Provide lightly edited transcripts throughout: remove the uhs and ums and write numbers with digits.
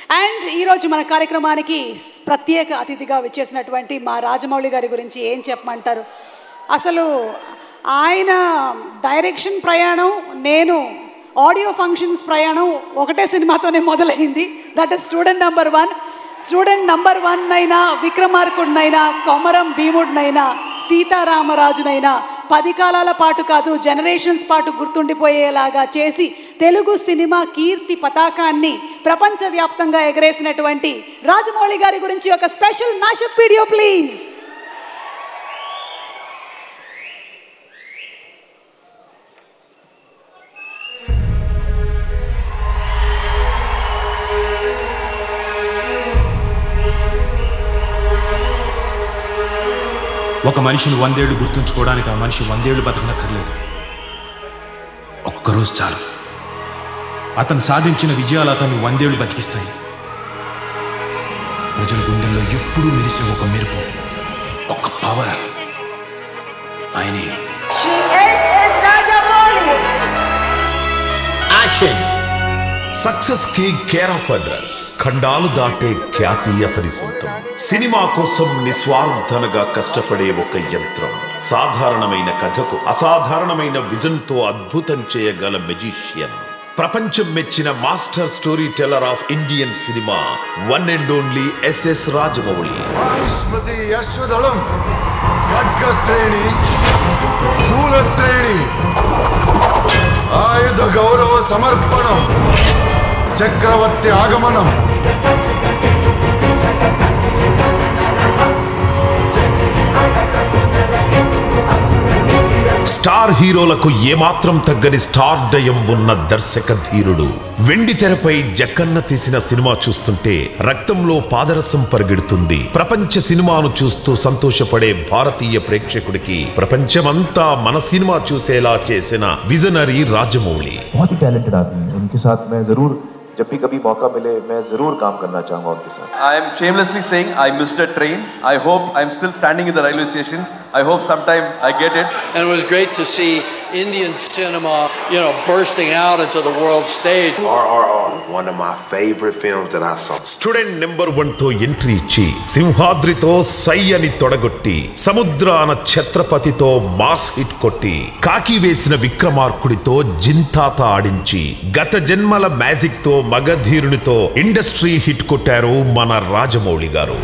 And ఈరోజు మన కార్యక్రమానికి ప్రత్యేక అతిథిగా విచ్చేసినటువంటి మా రాజమౌళి గారి గురించి ఏం చెప్పమంటారు. అసలు ఆయన డైరెక్షన్ ప్రయాణం, నేను ఆడియో ఫంక్షన్స్ ప్రయాణం ఒకటే సినిమాతోనే మొదలైంది. That is student number 1. Student number 1 అయినా, విక్రమార్కుడినైనా, కొమరం భీముడినైనా, సీతారామరాజునైనా 10 కాలాల పాటు కాదు, జనరేషన్స్ పాటు గుర్తుండిపోయేలాగా చేసి తెలుగు సినిమా కీర్తి పతాకాన్ని ప్రపంచవ్యాప్తంగా ఎగరేసినటువంటి రాజమౌళి గారి గురించి ఒక స్పెషల్ మ్యాషప్ వీడియో ప్లీజ్. ఒక మనిషిని 100 ఏళ్ళు గుర్తుంచుకోవడానికి ఆ మనిషి 100 ఏళ్ళు బతకనక్కర్లేదు. ఒక్కరోజు చాలు. అతను సాధించిన విజయాలు అతన్ని 100 ఏళ్ళు బతికిస్తాయి. ప్రజల గుండెల్లో ఎప్పుడూ మెరిసే ఒక మెరుపు, ఒక పవర్ ఆయనే. యాక్షన్. సక్సెస్ కి కేర్ ఆఫ్ అడ్రస్. ఖండాలు దాటే ఖ్యాతి అతని సొంతం. సినిమా కోసం నిస్వార్థనగా కష్టపడే ఒక యంత్రం. సాధారణమైన కథకు అసాధారణమైన విజన్ తో అద్భుతం చేయగల మెజిషియన్. ప్రపంచం మెచ్చిన master storyteller of Indian cinema, one and only SS Rajamouli. ఆయుధ గౌరవ సమర్పణం, చక్రవర్తి ఆగమనం. స్టార్ హీరోలకు ఏమాత్రం తగ్గని స్టార్ డయం ఉన్న దర్శక ధీరుడు. వెండి తెరపై జక్కన్న తీసిన సినిమా చూస్తుంటే రక్తంలో పాదరసం పరిగెడుతుంది. ప్రపంచ సినిమాను చూస్తూ సంతోషపడే భారతీయ ప్రేక్షకుడికి ప్రపంచమంతా మన సినిమా చూసేలా చేసిన విజనరీ రాజమౌళి. बहुत ही टैलेंटेड आदमी है. उनके साथ मैं जरूर, जब भी कभी मौका मिले, मैं जरूर काम करना चाहूंगा उनके साथ. I am shamelessly saying I missed a train. I hope I am still standing in the railway station. I hope sometime I get it. And it was great to see Indian cinema, bursting out into the world stage. RRR, one of my favorite films that I saw. Student number 1 తో entry ఇచ్చి సింహాద్రితో సై అని తొడగొట్టి, సముద్రాన ఛత్రపతితో mass hit కొట్టి, కాకి వేసిన విక్రమార్కుడితో జింతాత ఆడించి, గత జన్మల magic తో మగధీరునితో ఇండస్ట్రీ హిట్ కొట్టారు మన రాజమౌళి గారు.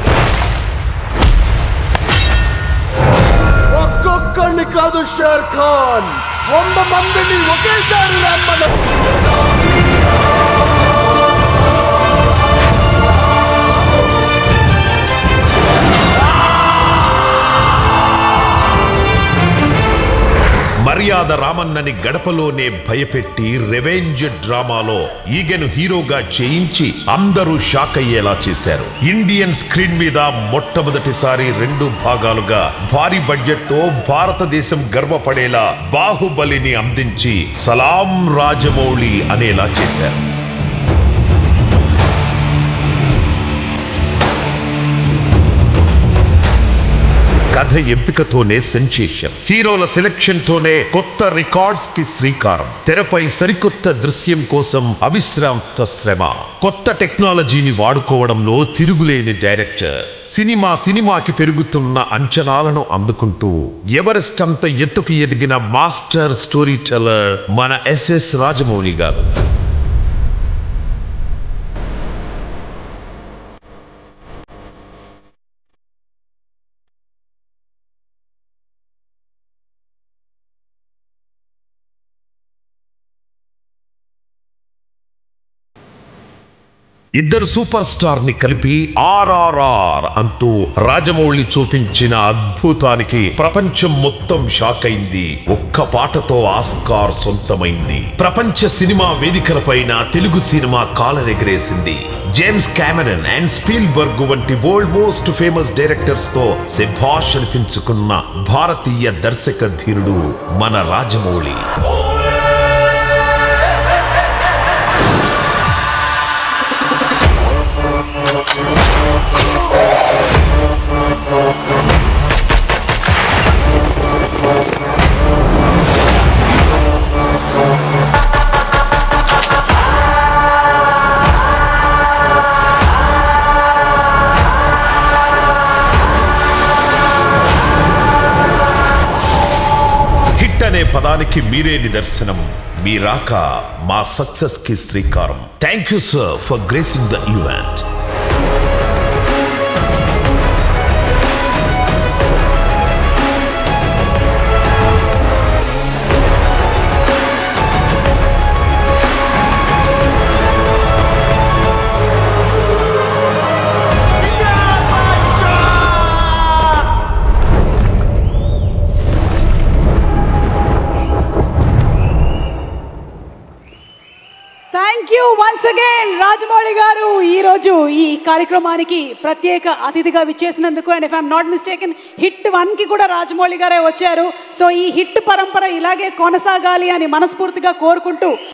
ఒక్కొక్కడిని కాదు షేర్ ఖాన్, 100 మందిని ఒకేసారి రమ్మను. మర్యాద రామన్నని గడపలోనే భయపెట్టి రెవెంజ్ డ్రామాలో ఈగను హీరోగా చేయించి అందరూ షాక్ అయ్యేలా చేశారు. ఇండియన్ స్క్రీన్ మీద మొట్టమొదటిసారి 2 భాగాలుగా భారీ బడ్జెట్ తో భారతదేశం గర్వపడేలా బాహుబలిని అందించి సలాం రాజమౌళి అనేలా చేశారు. కథ ఎంపికతోనే సెన్సేషన్, హీరోల సెలెక్షన్ తోనే కొత్త రికార్డ్స్ కి శ్రీకారం. తెరపై సరికొత్త దృశ్యం కోసం అవిశ్రాంత శ్రమ, కొత్త టెక్నాలజీని వాడుకోవడంలో తిరుగులేని డైరెక్టర్. సినిమాకి పెరుగుతున్న అంచనాలను అందుకుంటూ ఎవరెస్ట్ అంత ఎత్తుకు ఎదిగిన మాస్టర్ స్టోరీ టెల్లర్ మన ఎస్ఎస్ రాజమౌళి గారు. ఇద్దరు సూపర్ స్టార్ ని కలిపి RRR అంటూ రాజమౌళి చూపించిన అద్భుతానికి ప్రపంచం మొత్తం షాక్ అయింది. ఒక్క పాటతో ఆస్కార్ సొంతమైంది. ప్రపంచ సినిమా వేదికలపైన తెలుగు సినిమా కాలరెగరేసింది. జేమ్స్ కెమెరన్ అండ్ స్పీల్బర్గ్ వంటి వరల్డ్ మోస్ట్ ఫేమస్ డైరెక్టర్స్ తో శభాష్ అనిపించుకున్న భారతీయ దర్శక ధీరుడు మన రాజమౌళి. పదానికి మీరే నిదర్శనం. మీ రాక మా సక్సెస్ కి శ్రీకారం. Thank you sir for gracing the event. Thank you once again Rajamouli garu ఈరోజు ఈ కార్యక్రమానికి ప్రత్యేక అతిథిగా విచ్చేసినందుకు. And if I'm not mistaken hit 1కి కూడా రాజమౌళి గారే వచ్చారు. సో ఈ హిట్ పరంపర ఇలాగే కొనసాగాలి అని మనస్ఫూర్తిగా కోరుకుంటూ